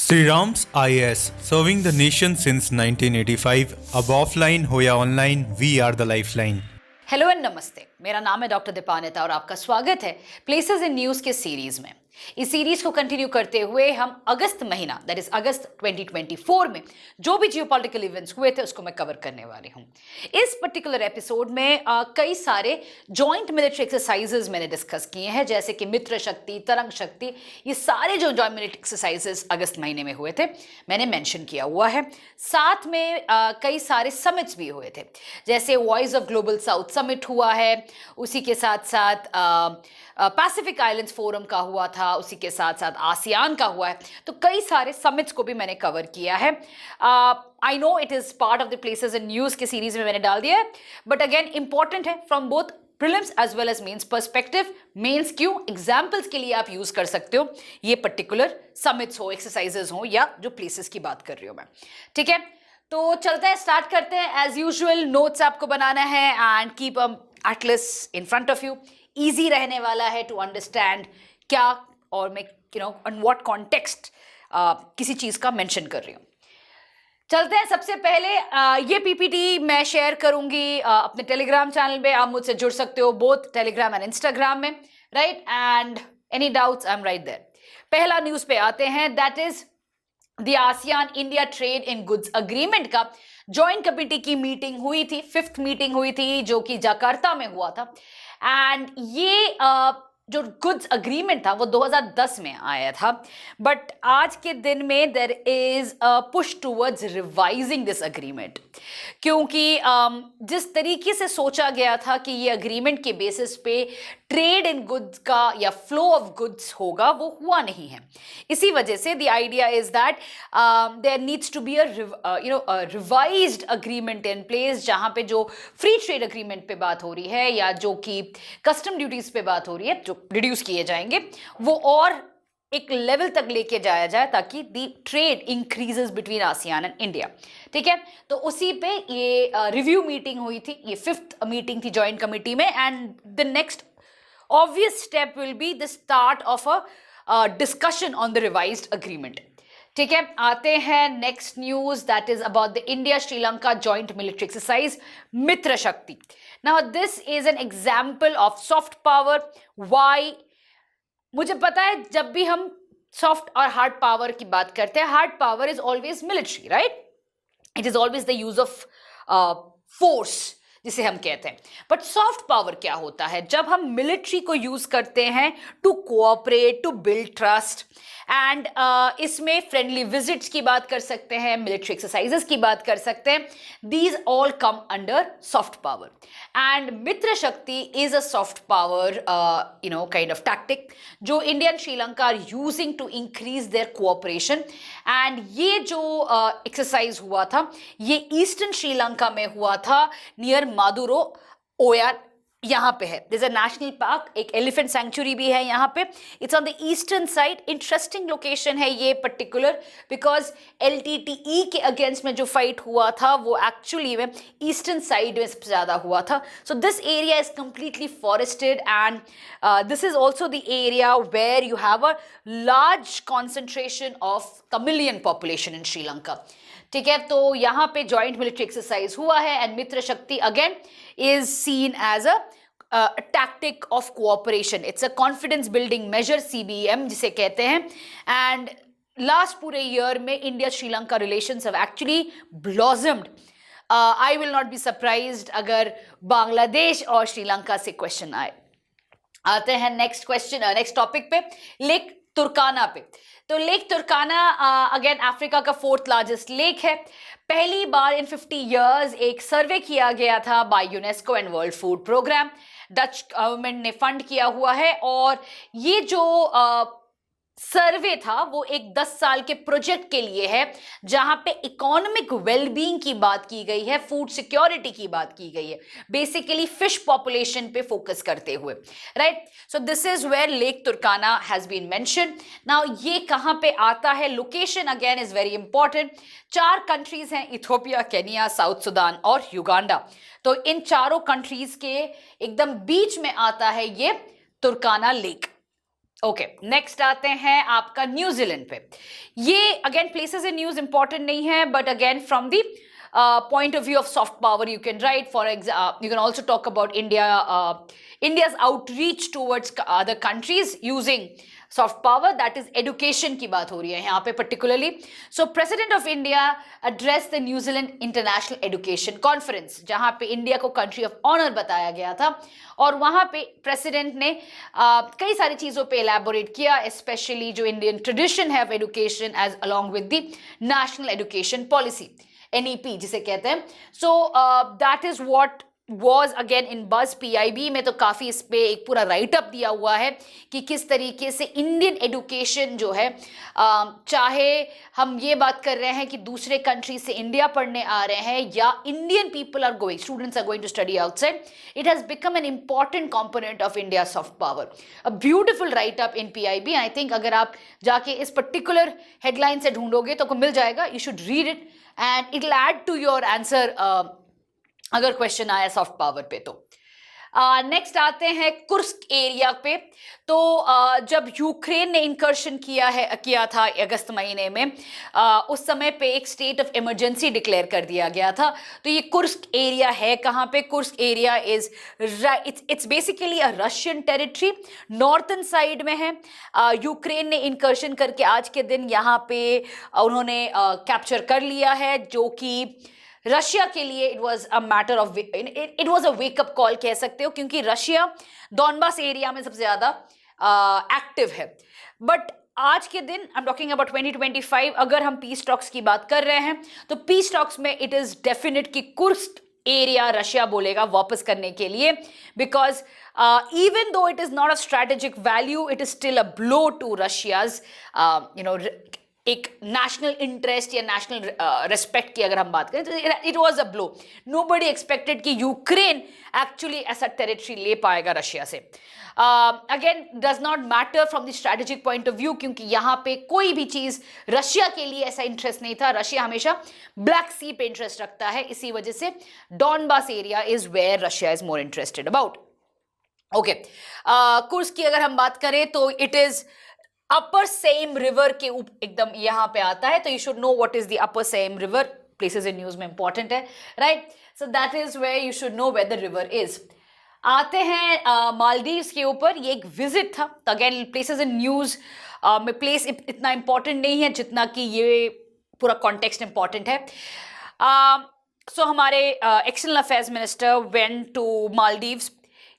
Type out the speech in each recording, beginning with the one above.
Sri Ram's IAS, serving the nation since 1985. अब offline हो या online, we are the lifeline. Hello and नमस्ते, मेरा नाम है डॉक्टर दीपानिता और आपका स्वागत है प्लेसेस इन न्यूज के सीरीज में। इस सीरीज को कंटिन्यू करते हुए हम अगस्त महीना दैट इज अगस्त 2024 में जो भी जियोपॉलिटिकल इवेंट्स हुए थे उसको मैं कवर करने वाली हूँ। इस पर्टिकुलर एपिसोड में कई सारे जॉइंट मिलिट्री एक्सरसाइजेज मैंने डिस्कस किए हैं, जैसे कि मित्र शक्ति, तरंग शक्ति, ये सारे जो जॉइंट मिलिट्री एक्सरसाइजेज अगस्त महीने में हुए थे मैंने मेंशन किया हुआ है। साथ में कई सारे समिट्स भी हुए थे, जैसे voice of global south summit हुआ है, उसी के साथ साथ पैसिफिक आइलैंड्स फोरम का हुआ था, उसी के साथ साथ आसियान का हुआ है। तो कई सारे समिट्स को भी मैंने कवर किया है। I know it is part of the places in news के सीरीज में मैंने डाल दिया है, बट अगेन इंपॉर्टेंट है from both prelims as well as mains perspective. Mains क्यों, एग्जाम्पल्स के लिए आप यूज कर सकते हो ये पर्टिकुलर समिट्स हो, एक्सरसाइजेस हो या जो प्लेसेस की बात कर रही हूं मैं। ठीक है, तो चलते हैं, स्टार्ट करते हैं। एज यूजुअल नोट्स आपको बनाना है and keep Atlas in front of you. Easy रहने वाला है टू अंडरस्टैंड क्या और मैं ऑन व्हाट कॉन्टेक्स्ट किसी चीज का मेंशन कर रही हूँ। चलते हैं, सबसे पहले ये पीपीटी मैं शेयर करूंगी अपने टेलीग्राम चैनल पे। आप मुझसे जुड़ सकते हो बोथ टेलीग्राम एंड इंस्टाग्राम में, right? And any doubts I am right there. पहला न्यूज पे आते हैं, that is the ASEAN India trade in goods agreement का जॉइंट कमेटी की मीटिंग हुई थी, 5th मीटिंग हुई थी जो कि जकार्ता में हुआ था। एंड ये जो गुड्स अग्रीमेंट था वो 2010 में आया था, बट आज के दिन में there is a push towards revising this agreement, क्योंकि जिस तरीके से सोचा गया था कि ये अग्रीमेंट के बेसिस पे ट्रेड इन गुड्स का या फ्लो ऑफ गुड्स होगा, वो हुआ नहीं है। इसी वजह से the idea is that there needs to be a revised agreement in place, जहां पे जो फ्री ट्रेड अग्रीमेंट पे बात हो रही है या जो कि कस्टम ड्यूटीज पे बात हो रही है, जो रिड्यूस किए जाएंगे, वो और एक लेवल तक लेके जाया जाए ताकि the trade increases between ASEAN and India. ठीक है, तो उसी पे ये रिव्यू मीटिंग हुई थी, ये 5th मीटिंग थी जॉइंट कमेटी में। And the next obvious step will be the start of a discussion on the revised agreement. ठीक है, आते हैं next news, that is about the India Sri Lanka joint military exercise Mitra Shakti. Now this is an example of soft power. Why? मुझे पता है जब भी हम सॉफ्ट और हार्ड पावर की बात करते हैं, hard power is always military, right? It is always the use of force जिसे हम कहते हैं। बट सॉफ्ट पावर क्या होता है? जब हम मिलिट्री को यूज करते हैं to cooperate, to build trust, and इसमें फ्रेंडली विजिट्स की बात कर सकते हैं, मिलिट्री एक्सरसाइजेस की बात कर सकते हैं। These all come under soft power and Mitra Shakti is a soft power kind of tactic जो India and Sri Lanka are using to increase their cooperation. And ये जो एक्सरसाइज हुआ था ये ईस्टर्न श्रीलंका में हुआ था, नियर मादुरो ओयार, यहाँ पे है। दिस अ नेशनल पार्क, एक एलिफेंट सेंचुरी भी है यहाँ पे। It's on the eastern side. Interesting location है ये पर्टिकुलर, बिकॉज LTTE के अगेंस्ट में जो फाइट हुआ था वो एक्चुअली में ईस्टर्न साइड में सबसे ज्यादा हुआ था। So this area is completely forested and this is also the area where you have a large concentration of Tamilian population in Sri Lanka. ठीक है, तो यहाँ पे जॉइंट मिलिट्री एक्सरसाइज हुआ है and Mitra Shakti again is seen as a tactic of cooperation. It's a confidence building measure, CBM जिसे कहते हैं। एंड लास्ट पूरे ईयर में India Sri Lanka relations have actually blossomed. I will not be surprised अगर बांग्लादेश और श्रीलंका से क्वेश्चन आए। आते हैं नेक्स्ट क्वेश्चन, नेक्स्ट टॉपिक पे, लेक तुर्काना पे। तो लेक तुर्काना अगेन अफ्रीका का 4th लार्जेस्ट लेक है। पहली बार इन 50 इयर्स एक सर्वे किया गया था by UNESCO and world food programme. Dutch government ने फंड किया हुआ है और ये जो सर्वे था वो एक 10 साल के प्रोजेक्ट के लिए है, जहां पे इकोनॉमिक वेलबींग की बात की गई है, फूड सिक्योरिटी की बात की गई है, बेसिकली फिश पॉपुलेशन पे फोकस करते हुए, right? So this is where lake Turkana has been mentioned. Now ये कहां पे आता है? Location again is very important. 4 countries हैं, इथियोपिया, केनिया, साउथ सुडान और युगांडा। तो इन चारों कंट्रीज के एकदम बीच में आता है ये तुर्काना लेक। ओके, नेक्स्ट आते हैं आपका न्यूजीलैंड पे। ये again places in news important नहीं है, but again from the point of view of soft power, you can write for you can also talk about India's outreach towards other countries using soft power, that is education की बात हो रही है यहाँ पे particularly. So President of India addressed the New Zealand International Education Conference, जहाँ पे India को country of honor बताया गया था, और वहाँ पे प्रेसिडेंट ने कई सारी चीज़ों पे elaborate किया, especially जो Indian tradition है of education as along with the National Education Policy, NEP जिसे कहते हैं. सो that is what was again in बज. PIB में तो काफ़ी इस पे एक पूरा राइट अप दिया हुआ है कि किस तरीके से इंडियन एजुकेशन जो है, चाहे हम ये बात कर रहे हैं कि दूसरे कंट्री से इंडिया पढ़ने आ रहे हैं या Indian people are going, students are going to study outside, it has become an important component of India soft power. A beautiful write up in PIB. I think अगर आप जाके इस पर्टिकुलर हेडलाइन से ढूंढोगे तो मिल जाएगा. You should read it and it will add to your answer अगर question आया soft power पे तो. नेक्स्ट आते हैं कुर्स्क एरिया पे. तो जब यूक्रेन ने इंकर्शन किया था अगस्त महीने में, उस समय पे एक स्टेट ऑफ इमरजेंसी डिक्लेयर कर दिया गया था. तो ये कुर्स्क एरिया है कहाँ पे? Kursk area is it's basically a Russian territory, northern side में है. यूक्रेन ने इंकर्शन करके आज के दिन यहाँ पे उन्होंने कैप्चर कर लिया है, जो कि रशिया के लिए it was a matter of it was a wake up call कह सकते हो, क्योंकि रशिया डॉनबास एरिया में सबसे ज्यादा एक्टिव है. बट आज के दिन आई एम टॉकिंग अबाउट 2025, अगर हम पीस टॉक्स की बात कर रहे हैं तो पीस टॉक्स में इट इज डेफिनेट कि कुर्स्क एरिया रशिया बोलेगा वापस करने के लिए, because even though it is not a strategic value, it is still a blow to Russia's एक नेशनल इंटरेस्ट या नेशनल रेस्पेक्ट की अगर हम बात करें तो it was a blow. Nobody expected कि यूक्रेन एक्चुअली ऐसा टेरिटरी ले पाएगा रशिया से. Again does not matter from the strategic point of view, क्योंकि यहाँ पे कोई भी चीज़ रशिया के लिए ऐसा इंटरेस्ट नहीं था. रशिया हमेशा ब्लैक सी पे इंटरेस्ट रखता है, इसी वजह से Donbas area is where Russia is more interested about. Okay, Kursk की अगर हम बात करें तो it is upper Seym river के एकदम यहाँ पे आता है. तो you should know what is the upper Seym river. Places in news में इंपॉर्टेंट है, right? So that is where you should know where the river is. आते हैं मालदीव्स के ऊपर. ये एक विजिट था. तो अगेन प्लेसेस इन न्यूज में प्लेस इतना इंपॉर्टेंट नहीं है जितना कि ये पूरा कॉन्टेक्स्ट इंपॉर्टेंट है. सो हमारे external affairs minister went to Maldives.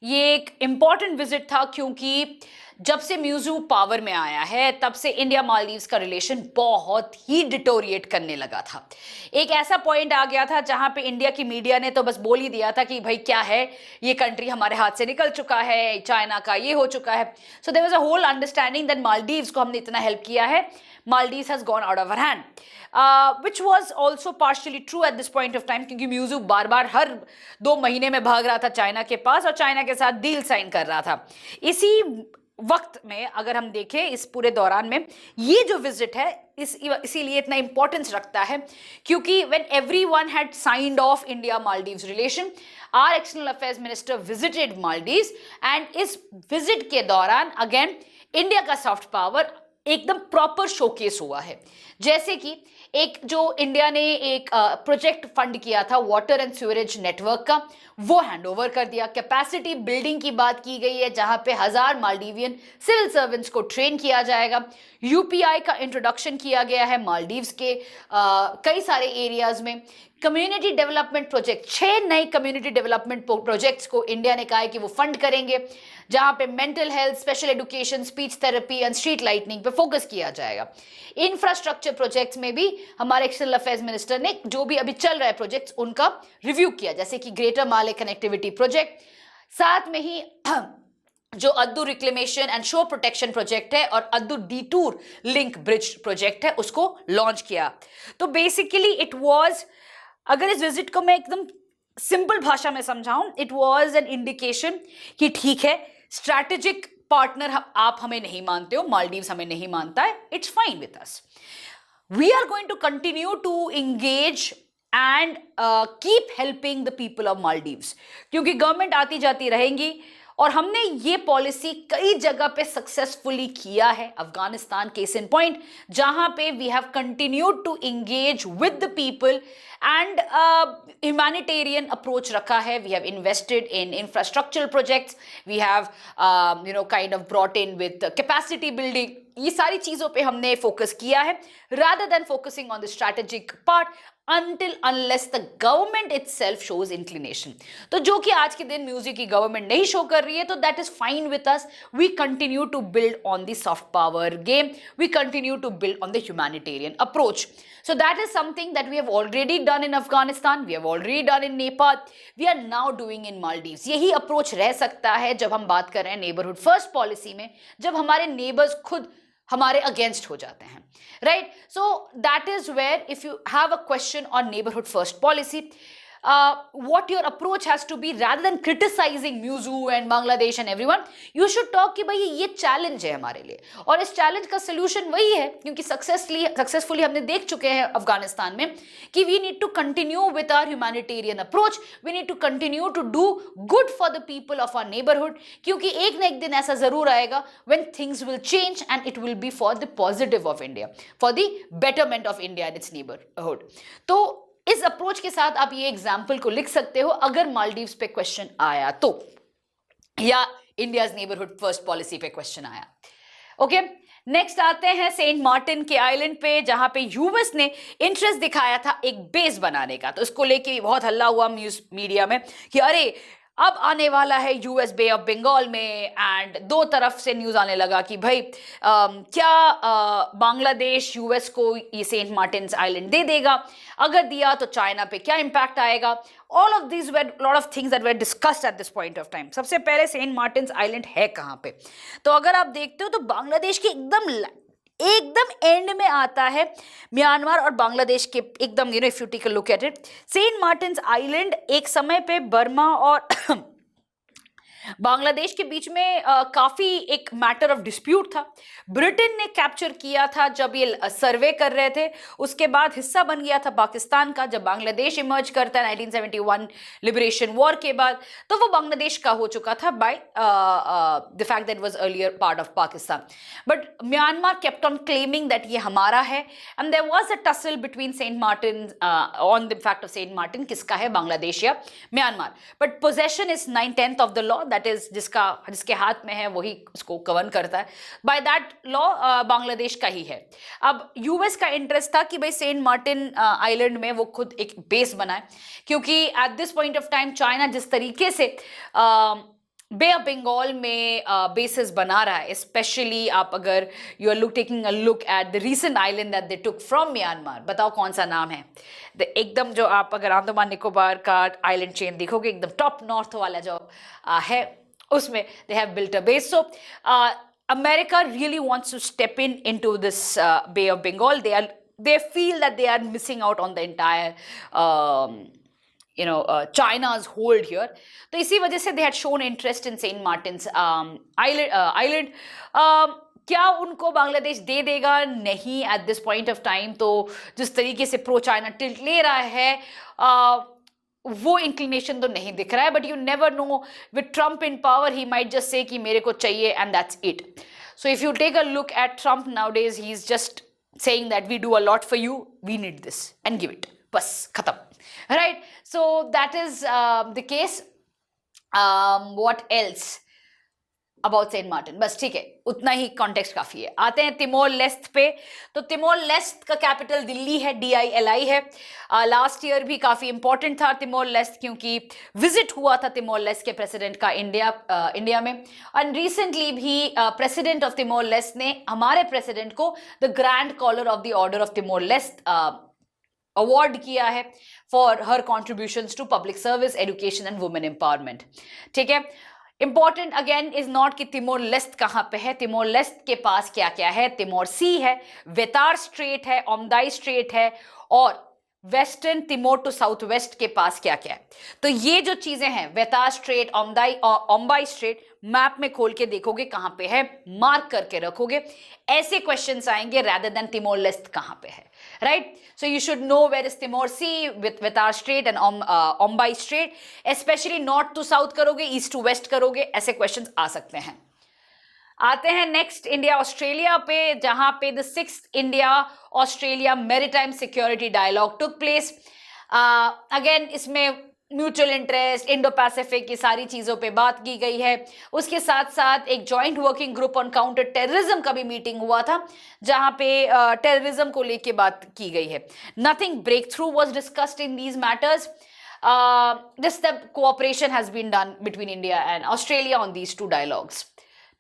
ये एक इम्पॉर्टेंट विजिट था क्योंकि जब से म्यूजू पावर में आया है तब से इंडिया मालदीव्स का रिलेशन बहुत ही डिटोरिएट करने लगा था. एक ऐसा पॉइंट आ गया था जहां पे इंडिया की मीडिया ने तो बस बोल ही दिया था कि भाई क्या है, ये कंट्री हमारे हाथ से निकल चुका है, चाइना का ये हो चुका है. So there was a whole understanding that Maldives को हमने इतना हेल्प किया है, Maldives has gone out of our hand, which was also partially true at this point of time, क्योंकि म्यूजू बार बार हर 2 महीने में भाग रहा था चाइना के पास और चाइना के साथ डील साइन कर रहा था. इसी वक्त में अगर हम देखें इस पूरे दौरान में ये जो विजिट है इसीलिए इतना इंपॉर्टेंस रखता है क्योंकि when everyone had signed off India Maldives relation, our external affairs minister visited Maldives and इस विजिट के दौरान अगेन इंडिया का सॉफ्ट पावर एकदम प्रॉपर शोकेस हुआ है. जैसे कि एक जो इंडिया ने एक प्रोजेक्ट फंड किया था वाटर एंड सीवरेज नेटवर्क का, वो हैंडओवर कर दिया. कैपेसिटी बिल्डिंग की बात की गई है जहां पे 1000 मालदीवियन सिविल सर्वेंट्स को ट्रेन किया जाएगा. UPI का इंट्रोडक्शन किया गया है मालदीव्स के कई सारे एरियाज में. कम्युनिटी डेवलपमेंट प्रोजेक्ट, 6 नए कम्युनिटी डेवलपमेंट प्रोजेक्ट्स को इंडिया ने कहा है कि वो फंड करेंगे, जहां पे mental health, special education, speech therapy and street lightning पे फोकस किया जाएगा. इंफ्रास्ट्रक्चर प्रोजेक्ट्स में भी हमारे एक्सटर्नल अफेयर्स मिनिस्टर ने जो भी अभी चल रहा है प्रोजेक्ट्स उनका रिव्यू किया, जैसे कि ग्रेटर माले कनेक्टिविटी प्रोजेक्ट, साथ में ही जो अद्दू रिक्लेमेशन एंड शोर प्रोटेक्शन प्रोजेक्ट है और अद्दू डिटूर लिंक ब्रिज प्रोजेक्ट है उसको लॉन्च किया. तो बेसिकली इट वाज, अगर इस विजिट को मैं एकदम सिंपल भाषा में समझाऊं, इट वाज एन इंडिकेशन कि ठीक है स्ट्रैटेजिक पार्टनर आप हमें नहीं मानते हो, मालदीव्स हमें नहीं मानता है, it's fine with us, we are going to continue to engage and keep helping the people of Maldives, क्योंकि गवर्नमेंट आती जाती रहेंगी और हमने ये पॉलिसी कई जगह पे सक्सेसफुली किया है। अफगानिस्तान केस इन पॉइंट, जहां पे we have continued to engage with the people and humanitarian approach रखा है। We have invested in infrastructural projects, we have kind of brought in with capacity building. ये सारी चीजों पे हमने फोकस किया है rather than focusing on the strategic part until unless the government itself shows inclination। तो जो कि आज के दिन म्यूजिक की गवर्नमेंट नहीं शो कर रही है, तो that is fine with us. We continue to build on the soft power game, we continue to build on the humanitarian approach. So that is something that we have already done in Afghanistan, we have already done in Nepal, we are now doing in Maldives। यही approach रह सकता है जब हम बात कर रहे हैं नेबरहुड फर्स्ट पॉलिसी में, जब हमारे नेबर्स खुद हमारे अगेंस्ट हो जाते हैं, right. So that is where if you have a question on neighbourhood first policy, what your approach has to be, rather than criticizing Muzu and Bangladesh and everyone, you should talk कि भाई ये challenge है हमारे लिए, और इस challenge का solution वही है, क्योंकि सक्सेसफुली हमने देख चुके हैं अफगानिस्तान में कि we need to continue with our humanitarian approach, we need to continue to do good for the people of our neighbourhood, क्योंकि एक ना एक दिन ऐसा जरूर आएगा when things will change and it will be for the positive of India, for the betterment of India and its neighborhood। तो इस अप्रोच के साथ आप ये एग्जाम्पल को लिख सकते हो अगर मालदीव्स पे क्वेश्चन आया तो, या इंडियाज नेबरहुड फर्स्ट पॉलिसी पे क्वेश्चन आया। ओके, नेक्स्ट आते हैं सेंट मार्टिन के आइलैंड पे, जहां पे यूएस ने इंटरेस्ट दिखाया था एक बेस बनाने का। तो इसको लेके भी बहुत हल्ला हुआ न्यूज मीडिया में कि अरे अब आने वाला है यूएस बे ऑफ बंगाल में, एंड दो तरफ से न्यूज आने लगा कि भाई क्या बांग्लादेश यूएस को ये सेंट मार्टिन्स आइलैंड दे देगा, अगर दिया तो चाइना पे क्या इंपैक्ट आएगा। All of these were lot of things that were discussed at this point of time. सबसे पहले सेंट मार्टिन्स आइलैंड है कहाँ पे, तो अगर आप देखते हो तो बांग्लादेश के एकदम एंड में आता है, म्यांमार और बांग्लादेश के एकदम, if you take a look at it, Saint Martin's island एक समय पे बर्मा और बांग्लादेश के बीच में काफी एक मैटर ऑफ डिस्प्यूट था। ब्रिटेन ने कैप्चर किया था जब ये सर्वे कर रहे थे, उसके बाद हिस्सा बन गया था पाकिस्तान का। जब बांग्लादेश इमर्ज करता है 1971 लिबरेशन वॉर के बाद, तो वो बांग्लादेश का हो चुका था by the fact that was earlier part of Pakistan. But Myanmar kept on claiming that ये हमारा है, and there was a tussle between Saint Martin on the fact of Saint Martin किसका है, बांग्लादेश या Myanmar. But possession is 9/10 of the law, that is जिसके हाथ में है वही उसको गवर्न करता है। बाय दैट लॉ बांग्लादेश का ही है। अब यूएस का इंटरेस्ट था कि भाई सेंट मार्टिन आइलैंड में वो खुद एक बेस बनाए, क्योंकि at this point of time China जिस तरीके से बे ऑफ बंगाल में बेसिस बना रहा है, स्पेशली आप अगर you are taking a look at the recent island that they took from Myanmar, बताओ कौन सा नाम है। एकदम जो आप अगर अंडमान निकोबार का आइलैंड चेन देखोगे, एकदम टॉप नॉर्थ वाला जो है, उसमें they have built a base. So America really wants to step into this Bay of Bengal. They feel that they are missing out on the entire China's hold here. तो इसी वजह से they had shown interest in Saint Martin's island. क्या उनको बांग्लादेश दे देगा? नहीं, at this point of time। तो जिस तरीके से प्रो चाइना टिल्ट ले रहा है, वो इंक्लिनेशन तो नहीं दिख रहा है। But you never know, with Trump in power he might just say कि मेरे को चाहिए and that's it. So if you take a look at Trump nowadays, he is just saying that we do a lot for you, we need this and give it, बस खत्म, right. So that is the case. What else about Saint Martin, बस ठीक है, उतना ही context काफी है। आते हैं तिमोर लेस्ट पे। तो तिमोर लेस्ट का कैपिटल दिल्ली है, DILI है। लास्ट ईयर भी काफी इंपॉर्टेंट था तिमोर लेस्ट, क्योंकि विजिट हुआ था तिमोर लेस्ट के प्रेसिडेंट का इंडिया में। एंड रिसेंटली भी प्रेसिडेंट ऑफ तिमोर लेस्ट ने हमारे प्रेसिडेंट को the grand collar of the order of Timor Leste award किया है for her contributions to public service, education and women empowerment. ठीक है, इंपॉर्टेंट अगेन इज नॉट कि Timor Leste कहाँ पे है, तिमोर लेस्ट के पास क्या क्या है। तिमोर सी है, वेतार स्ट्रेट है, ओमदाई स्ट्रेट है, और western Timor to south west के पास क्या क्या है। तो ये जो चीजें हैं, वेतार स्ट्रेट, ओम्बाई स्ट्रेट, मैप में खोल के देखोगे कहां पे है, मार्क करके रखोगे, ऐसे क्वेश्चंस आएंगे rather than तिमोर लेस्ट कहां पे है, right. So you should know where is Timor Sea with Wetar Strait and Ombai Strait, especially north to south करोगे, ईस्ट टू वेस्ट करोगे, ऐसे क्वेश्चंस आ सकते हैं। आते हैं नेक्स्ट इंडिया ऑस्ट्रेलिया पे, जहां पे the 6th India Australia maritime security dialogue took place. Again इसमें म्यूचुअल इंटरेस्ट, इंडो पैसिफिक, ये सारी चीजों पे बात की गई है। उसके साथ साथ एक joint working group on counter terrorism का भी मीटिंग हुआ था, जहां पे टेररिज्म को लेके बात की गई है। Nothing breakthrough was discussed in these matters. This the cooperation has been done between India and Australia on these two dialogues,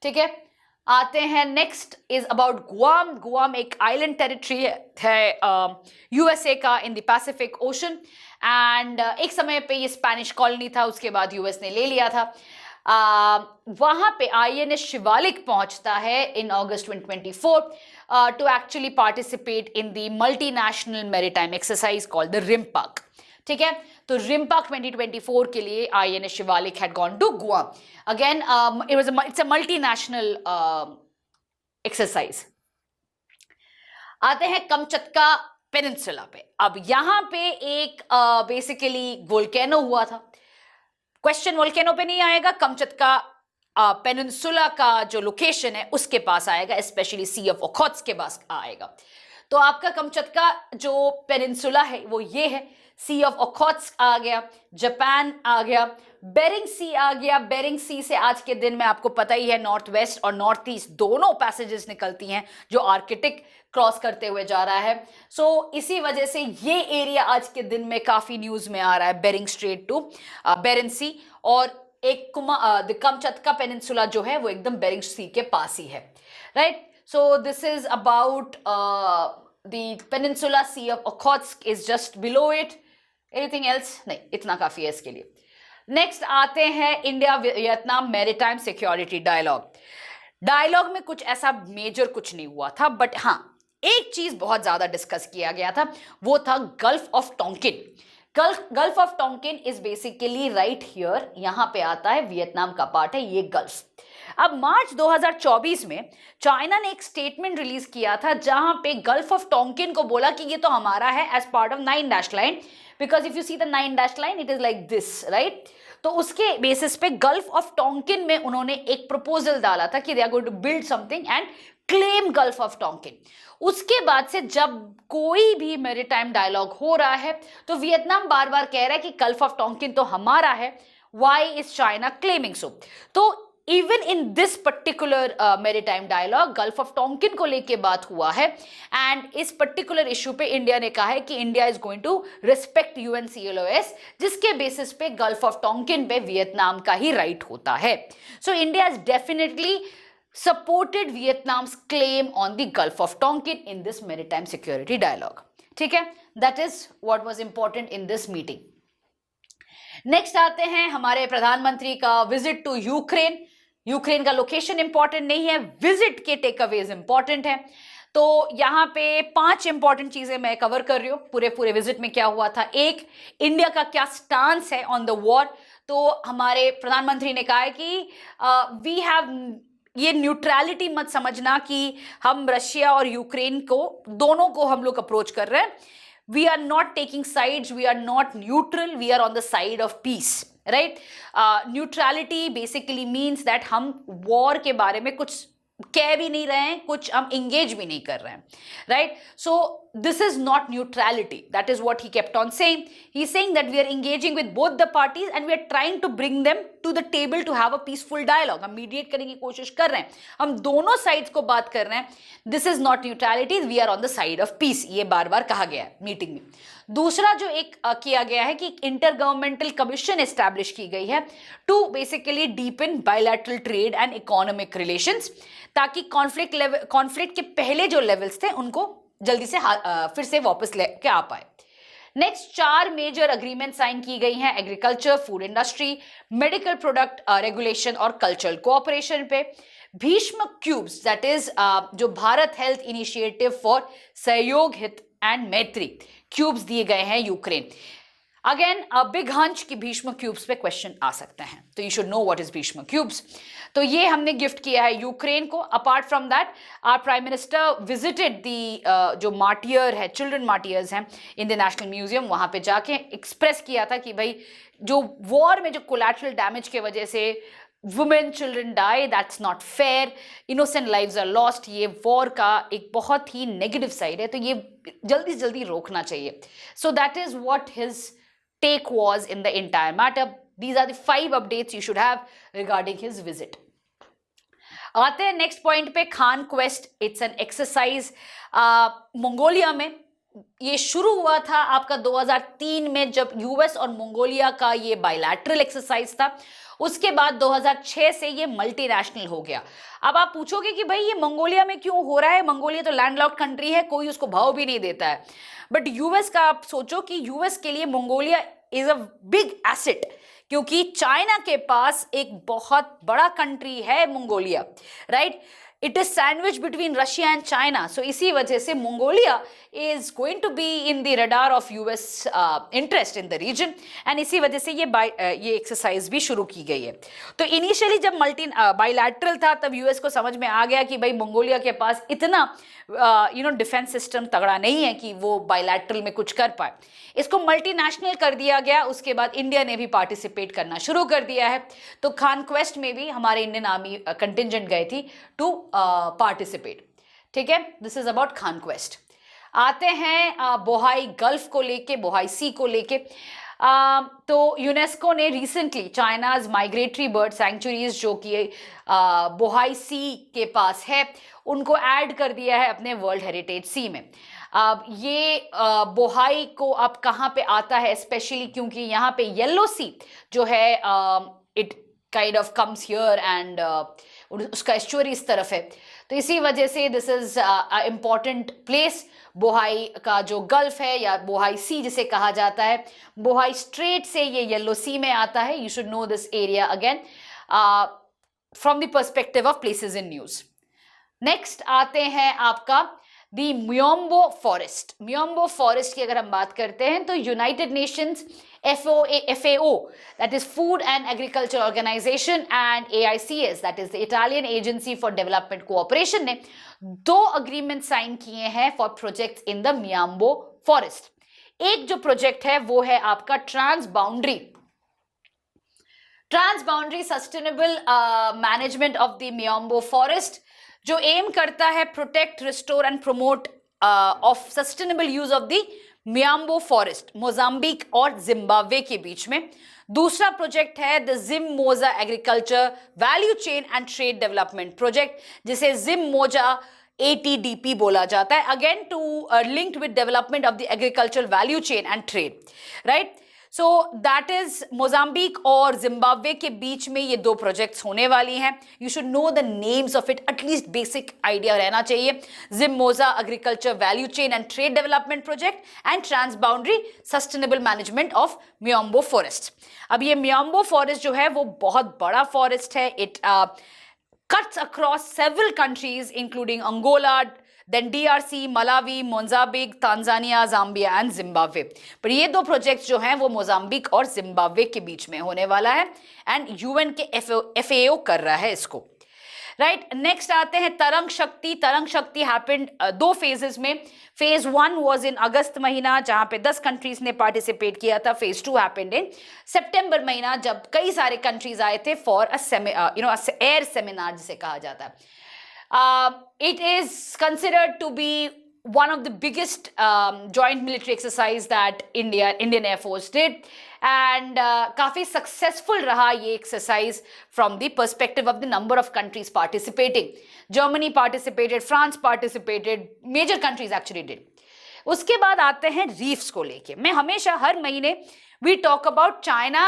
ठीक है। आते हैं next is about Guam. Guam एक आइलैंड टेरिटरी है यूएसए का in the Pacific ocean, and एक समय पे ये स्पेनिश कॉलोनी था, उसके बाद यूएस ने ले लिया था। वहां पे आईएनएस शिवालिक पहुंचता है in August 2024 to actually participate in the multinational maritime exercise called the RIMPAC, ठीक है। तो रिम्पाक 2024 के लिए INS Shivalik had gone to Guam. Again it's a multinational exercise. आते हैं कमचटका पेनिनसुला पे। अब यहां पे एक बेसिकली वोल्केनो हुआ था। क्वेश्चन वोल्केनो पे नहीं आएगा, कमचटका पेनिनसुला का जो लोकेशन है उसके पास आएगा, स्पेशली सी ऑफ ओखोत्स्क के पास आएगा। तो आपका कमचटका जो पेनिनसुला है वो ये है, सी ऑफ ओखोत्स्क आ गया, जापान आ गया, बेरिंग सी आ गया। बेरिंग सी से आज के दिन में आपको पता ही है नॉर्थ वेस्ट और नॉर्थ ईस्ट दोनों पैसेजेस निकलती हैं जो आर्कटिक क्रॉस करते हुए जा रहा है। सो इसी वजह से ये एरिया आज के दिन में काफी न्यूज में आ रहा है, बेरिंग स्ट्रेट टू बेरिंग सी। और एक कमचटका पेनिनसुला जो है वो एकदम बेरिंग सी के पास ही है, right. So this is about the peninsula, sea of Okhotsk is just below it. Anything else? नहीं, इतना काफी है इसके लिए। नेक्स्ट आते हैं India Vietnam maritime security dialogue. Dialogue में कुछ ऐसा मेजर कुछ नहीं हुआ था, बट हाँ एक चीज बहुत ज्यादा डिस्कस किया गया था, वो था gulf of Tonkin. Gulf of Tonkin is basically right here, यहां पे आता है, वियतनाम का पार्ट है ये गल्फ। अब मार्च 2024 में चाइना ने एक स्टेटमेंट रिलीज किया था जहां पे गल्फ ऑफ टोंकिन को बोला कि ये तो हमारा है as part of 9 dash line, because if you see the 9 dash line it is like this, right. तो उसके बेसिस पे गल्फ ऑफ टोंकिन में उन्होंने एक प्रपोजल डाला था कि they are going to build something and claim gulf of Tonkin. उसके बाद से जब कोई भी मैरीटाइम डायलॉग हो रहा है तो वियतनाम बार बार कह रहा है कि गल्फ ऑफ टोंकिन तो हमारा है, why is China claiming so. तो even in this particular maritime dialogue gulf of Tonkin को लेके बात हुआ है, एंड इस पर्टिकुलर इश्यू पे इंडिया ने कहा है कि India is going to respect UNCLOS, जिसके बेसिस पे गल्फ ऑफ टोंकिन पे वियतनाम का ही राइट होता है। So India is definitely supported Vietnam's claim on the Gulf of Tonkin in this maritime security dialogue. ठीक है, that is what was important in this meeting. Next आते हैं हमारे प्रधानमंत्री का विजिट टू यूक्रेन। यूक्रेन का लोकेशन इंपॉर्टेंट नहीं है, विजिट के टेक अवेज इंपॉर्टेंट है। तो यहाँ पे 5 इंपॉर्टेंट चीजें मैं कवर कर रही हूँ पूरे विजिट में क्या हुआ था। एक, इंडिया का क्या स्टांस है ऑन द वॉर। तो हमारे प्रधानमंत्री ने कहा है कि वी हैव, ये न्यूट्रलिटी मत समझना कि हम रशिया और यूक्रेन को दोनों को हम लोग अप्रोच कर रहे हैं। We are not taking sides, we are not neutral, we are on the side of peace, right. Neutrality basically means that हम वॉर के बारे में कुछ कह भी नहीं रहे हैं, कुछ हम इंगेज भी नहीं कर रहे हैं, right. So this is not neutrality, that is what he kept on saying. He's saying that we are engaging with both the parties and we are trying to bring them to the table to have a peaceful dialogue. हम mediate करने की कोशिश कर रहे हैं, हम दोनों sides को बात कर रहे हैं। This is not neutrality, we are on the side of peace, ये बार बार कहा गया है मीटिंग में। दूसरा जो एक किया गया है कि इंटर गवर्नमेंटल कमीशन एस्टैब्लिश की गई है to basically deepen bilateral trade and economic relations, ताकि कॉन्फ्लिक्ट के पहले जो लेवल्स थे उनको जल्दी से फिर से वापस लेके आ पाए। नेक्स्ट 4 मेजर अग्रीमेंट साइन की गई हैं agriculture, food industry, medical product regulation और कल्चरल कोऑपरेशन पे। भीष्म क्यूब्स, दैट इज जो भारत हेल्थ इनिशिएटिव फॉर सहयोग हित एंड मैत्री क्यूब्स दिए गए हैं यूक्रेन। अगेन बिग हंच की भीष्म क्यूब्स पे क्वेश्चन आ सकते हैं, तो you should know what is Bhishm cubes. तो ये हमने गिफ्ट किया है यूक्रेन को। Apart from that our prime minister visited the जो मार्टियर है, चिल्ड्रन मार्टियर्स हैं इन द नेशनल म्यूजियम, वहां पे जाके एक्सप्रेस किया था कि भाई जो वॉर में जो कोलैटरल डैमेज के वजह से women children die, that's not fair, innocent lives are lost, ये वॉर का एक बहुत ही नेगेटिव साइड है, तो ये जल्दी से जल्दी रोकना चाहिए। सो that is what his take was in the entire matter. These are the 5 updates you should have regarding his visit. आते हैं नेक्स्ट पॉइंट पे, Khan quest. It's an exercise Mongolia में। ये शुरू हुआ था आपका 2003 में जब यूएस और मंगोलिया का ये बायलैटरल एक्सरसाइज था। उसके बाद 2006 से ये मल्टीनेशनल हो गया। अब आप पूछोगे कि भाई ये मंगोलिया में क्यों हो रहा है, मंगोलिया तो लैंडलॉक्ड कंट्री है, कोई उसको भाव भी नहीं देता है। बट यूएस का आप सोचो कि यूएस के लिए Mongolia is a big asset, क्योंकि चाइना के पास एक बहुत बड़ा कंट्री है Mongolia, right. It is sandwich between Russia and China, so इसी वजह से Mongolia is going to be in the radar of US interest in the region, and इसी वजह से ये एक्सरसाइज भी शुरू की गई है। तो इनिशियली जब बायलैटरल था तब यूएस को समझ में आ गया कि भाई मंगोलिया के पास इतना डिफेंस सिस्टम तगड़ा नहीं है कि वो बायलैटरल में कुछ कर पाए। इसको मल्टीनेशनल कर दिया गया। उसके बाद इंडिया ने भी पार्टिसिपेट करना शुरू कर दिया है। तो खान क्वेस्ट में भी हमारे इंडियन आर्मी कंटिजेंट गए थी टू पार्टिसिपेट, ठीक है। This is about Khan quest. आते हैं बोहाई गल्फ को लेके, बोहाई सी को लेके। तो यूनेस्को ने recently China's migratory bird sanctuaries जो कि बोहाई सी के पास है, उनको ऐड कर दिया है अपने वर्ल्ड हेरिटेज सी में। ये बोहाई को अब कहाँ पे आता है स्पेशली, क्योंकि यहाँ पे येलो सी जो है it kind of comes here and उसका एस्चुअरी इस तरफ है, तो इसी वजह से this is a important place. Bohai का जो गल्फ है या बोहाई सी जिसे कहा जाता है, बोहाई स्ट्रेट से ये येलो सी में आता है। You should no this area again from the perspective of places in news. Next आते हैं आपका दी म्योम्बो फॉरेस्ट। म्योम्बो फॉरेस्ट की अगर हम बात करते हैं तो United Nations FAO, that is Food and Agriculture Organization, and AICS, that is the Italian Agency for Development Cooperation, ने 2 अग्रीमेंट साइन किए हैं for projects in the Miombo forest. एक जो प्रोजेक्ट है वो है आपका trans boundary sustainable management of the Miombo forest, जो एम करता है protect, restore and promote of sustainable use of the Miombo forest Mozambique और जिम्बाब्वे के बीच में। दूसरा प्रोजेक्ट है the Zim Moza agriculture value chain and trade development project, जिसे जिम-मोजा ATDP बोला जाता है, again too linked with development of the agriculture value chain and trade, right. So that is Mozambique और जिम्बाब्वे के बीच में ये 2 प्रोजेक्ट्स होने वाली हैं। You should know the names of it, at least basic idea रहना चाहिए। Zim Moza agriculture value chain and trade development project and trans boundary sustainable management of Miombo forest. अब ये म्योम्बो फॉरेस्ट जो है वो बहुत बड़ा फॉरेस्ट है। It cuts across several countries including Angola, then DRC, Malawi, Mozambique, Tanzania, Zambia and Zimbabwe. पर ये 2 प्रोजेक्ट्स जो हैं वो मोजाम्बिक और जिम्बाब्वे के बीच में होने वाला है एंड यूएन के FAO कर रहा है इसको, राइट। नेक्स्ट आते हैं तरंग शक्ति हैपेंड 2 फेजेस में। फेज 1 वाज इन अगस्त महीना जहां पे 10 कंट्रीज ने पार्टिसिपेट किया था। फेज 2 हैपेंड इन सितंबर महीना जब कई सारे कंट्रीज आए थे फॉर एयर सेमिनार जिसे कहा जाता है। It is considered to be one of the biggest joint military exercise that Indian Air Force did, and काफी successful रहा ये exercise from the perspective of the number of countries participating. Germany participated, France participated, major countries actually did. उसके बाद आते हैं reefs को लेके। मैं हमेशा हर महीने we talk about China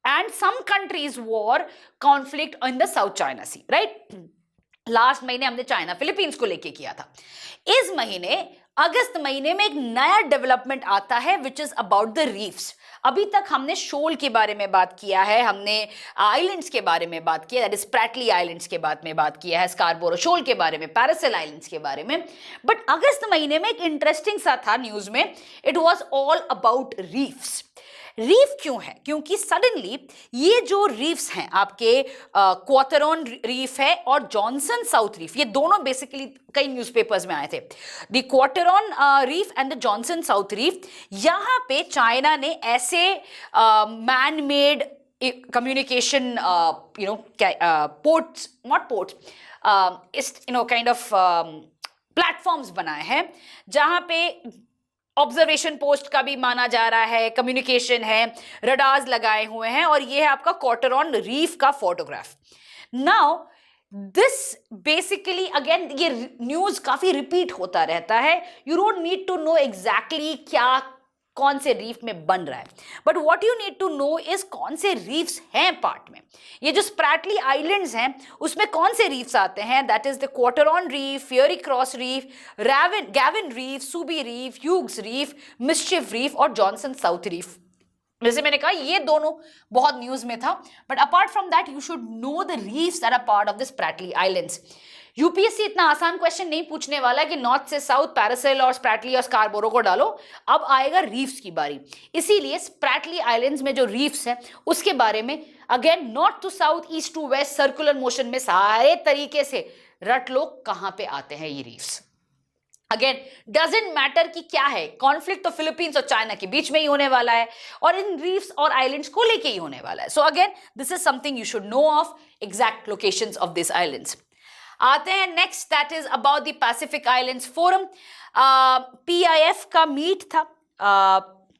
and some countries war conflict in the South China Sea, right? Last महीने हमने चाइना फिलीपींस को लेके किया था। इस महीने अगस्त महीने में एक नया डेवलपमेंट आता है which is about the reefs. अभी तक हमने शोल के बारे में बात किया है, हमने आइलैंड्स के बारे में बात किया, दैट इज स्प्रैटली आइलैंड्स के बारे में बात किया है, स्कारबोरो शोल के बारे में, पैरासेल आइलैंड्स के बारे में। बट अगस्त महीने में एक इंटरेस्टिंग सा था न्यूज में, it was all about reefs. Reef क्यों है? क्योंकि सडनली ये जो रीफ्स हैं आपके क्वार्टरॉन रीफ है और जॉनसन साउथ रीफ, ये दोनों बेसिकली कई न्यूज़पेपर्स में आए थे, the Cuarteron Reef and the Johnson South Reef. यहाँ पे चाइना ने ऐसे man made communication ports, not ports, kind of platforms बनाए हैं जहाँ पे ऑब्जर्वेशन पोस्ट का भी माना जा रहा है, कम्युनिकेशन है, रडार्स लगाए हुए हैं, और ये है आपका क्वार्टरॉन रीफ का photograph. Now this basically again ये न्यूज काफी रिपीट होता रहता है, you don't need to know exactly क्या कौन से रीफ में बन रहा है, but what you need to know is कौन से रीफ्स हैं पार्ट में। ये जो स्प्रैटली आइलैंड्स हैं उसमें कौन से रीफ्स आते हैं, that is the Cuarteron Reef, Fiery Cross Reef, Gaven Reef, Subi Reef, Hughes Reef, Mischief Reef और जॉनसन साउथ रीफ। जैसे मैंने कहा ये दोनों बहुत न्यूज में था, but apart from that you should know the reefs that are part of the Spratly Islands. UPSC इतना आसान क्वेश्चन नहीं पूछने वाला कि नॉर्थ से साउथ पैरासेल और स्प्रैटली और स्कारबोरो को डालो, अब आएगा रीफ्स की बारी। इसीलिए स्प्रैटली आइलैंड्स में जो रीफ्स हैं उसके बारे में again north to south, east to west, circular motion में सारे तरीके से रट लो कहां पे आते हैं ये रीफ्स। अगेन डजेंट मैटर कि क्या है, कॉन्फ्लिक्ट तो फिलीपींस और चाइना के बीच में ही होने वाला है और इन रीफ्स और आइलैंड्स को लेके ही होने वाला है। So again this is something you should no of exact locations of this islands. आते हैं next, that is about the Pacific islands forum. PIF का मीट था।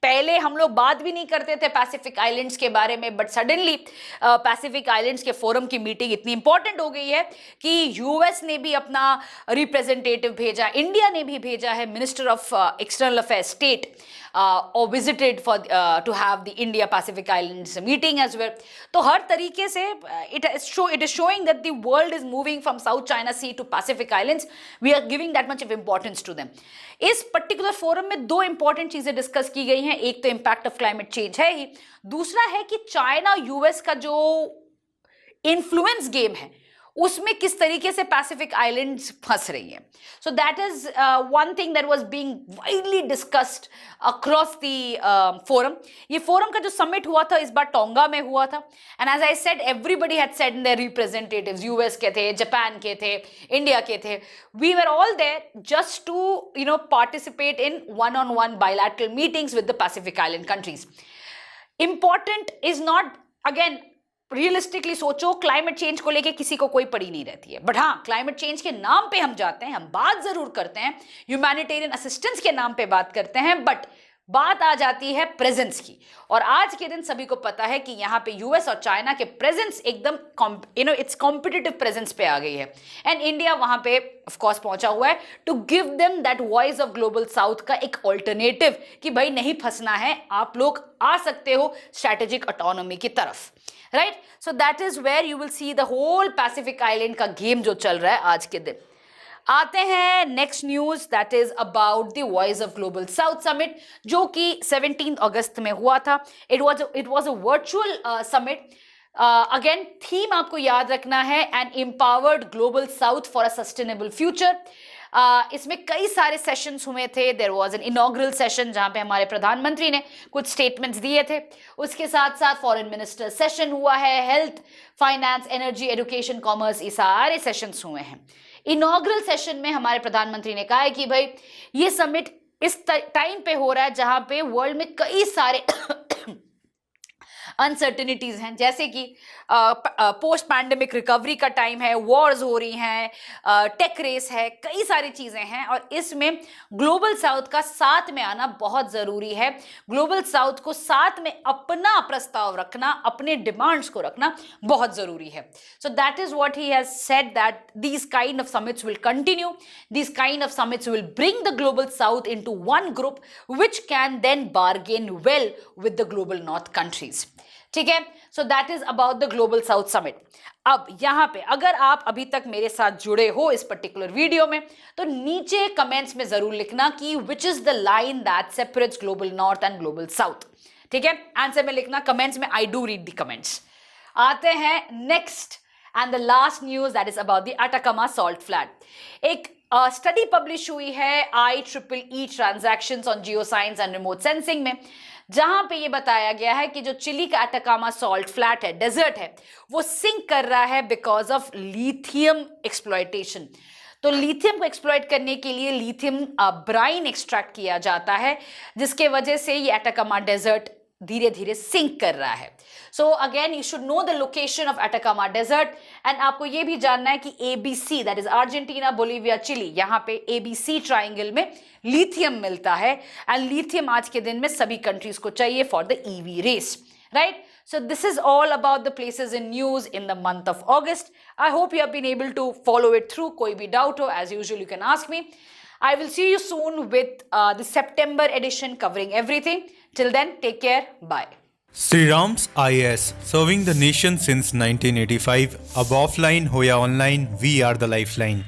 पहले हम लोग बात भी नहीं करते थे पैसिफिक आइलैंड्स के बारे में, बट सडनली पैसिफिक आइलैंड्स के फोरम की मीटिंग इतनी इंपॉर्टेंट हो गई है कि यूएस ने भी अपना रिप्रेजेंटेटिव भेजा, इंडिया ने भी भेजा है, minister of external affairs state or visited for to have the India Pacific Islands meeting as well. तो हर तरीके से it is showing that the world is moving from South China Sea to Pacific Islands. We are giving that much of importance to them. इस particular forum में दो important चीजें discuss की गई हैं, एक तो इम्पैक्ट ऑफ क्लाइमेट चेंज है ही, दूसरा है कि चाइना यूएस का जो इन्फ्लुएंस गेम है उसमें किस तरीके से पैसिफिक आइलैंड्स फंस रही हैं। सो that is one thing that was being widely discussed across the forum. ये फोरम का जो समिट हुआ था इस बार टोंगा में हुआ था, and as I said everybody had said in their representatives, US के थे, जापान के थे, इंडिया के थे, we were all there just to participate in one-on-one bilateral meetings with the Pacific Island countries. Important is not, again realistically सोचो, climate change को लेके किसी को कोई पड़ी नहीं रहती है, बट हाँ क्लाइमेट चेंज के नाम पे हम जाते हैं, हम बात जरूर करते हैं, ह्यूमैनिटेरियन असिस्टेंस के नाम पे बात करते हैं, बट बात आ जाती है प्रेजेंस की। और आज के दिन सभी को पता है कि यहाँ पे यूएस और चाइना के प्रेजेंस एकदम इट्स कॉम्पिटिटिव प्रेजेंस पे आ गई है, एंड इंडिया वहाँ पे ऑफ कोर्स पहुंचा हुआ है to give them that voice of global south का एक ऑल्टरनेटिव कि भाई नहीं फंसना है, आप लोग आ सकते हो स्ट्रैटेजिक ऑटोनॉमी की तरफ, right. So that is where you will see the whole Pacific island का गेम जो चल रहा है आज के दिन। आते हैं next news, that is about the voice of global south summit जो कि 17 अगस्त में हुआ था। It was a virtual summit. Again theme आपको याद रखना है, an empowered global south for a sustainable future. इसमें कई सारे सेशंस हुए थे। There was an inaugural session जहां पे हमारे प्रधानमंत्री ने कुछ स्टेटमेंट्स दिए थे, उसके साथ साथ फॉरेन मिनिस्टर सेशन हुआ है, health, finance, energy, education, commerce, ये सारे सेशंस हुए हैं। इनॉग्रल सेशन में हमारे प्रधानमंत्री ने कहा है कि भाई ये समिट इस टाइम पे हो रहा है जहां पे वर्ल्ड में कई सारे अनसर्टेनिटीज हैं, जैसे कि पोस्ट पैंडेमिक रिकवरी का टाइम है, वॉर्स हो रही हैं, टेक रेस है, कई सारी चीजें हैं, और इसमें ग्लोबल साउथ का साथ में आना बहुत जरूरी है। ग्लोबल साउथ को साथ में अपना प्रस्ताव रखना, अपने डिमांड्स को रखना बहुत जरूरी है। सो that is what he has said, that these kind of summits will continue, these kind of summits will bring the global south into one group which can then bargain well with the global north countries. ठीक है, सो that is about the global south summit. अब यहां पे अगर आप अभी तक मेरे साथ जुड़े हो इस पर्टिकुलर वीडियो में, तो नीचे कमेंट्स में जरूर लिखना कि which is the line that separates global north and global south. ठीक है, आंसर में लिखना कमेंट्स में, I do read the comments. आते हैं next and the last news, that is about the Atacama salt flat. एक स्टडी पब्लिश हुई है IEEE transactions on geoscience and remote sensing में, जहां पे ये बताया गया है कि जो चिली का अटाकामा सॉल्ट फ्लैट है, डेजर्ट है, वो सिंक कर रहा है बिकॉज ऑफ लिथियम एक्सप्लॉयटेशन। तो लिथियम को एक्सप्लॉइट करने के लिए लिथियम ब्राइन एक्सट्रैक्ट किया जाता है, जिसके वजह से ये अटाकामा डेजर्ट धीरे धीरे सिंक कर रहा है। So again you should know the location of Atacama desert, and आपको ये भी जानना है कि ABC that is Argentina, Bolivia, Chile, यहाँ पे ABC ट्राइंगल में लिथियम मिलता है, एंड लिथियम आज के दिन में सभी कंट्रीज को चाहिए for the EV race, right? So this is all about the places in news in the month of August. I hope you have been able to follow it through. कोई भी doubt हो, as usual, you can ask me. I will see you soon with the September edition covering everything. Till then, take care. Bye. Sri Ram's IAS, serving the nation since 1985. Ab offline ho ya online, we are the lifeline.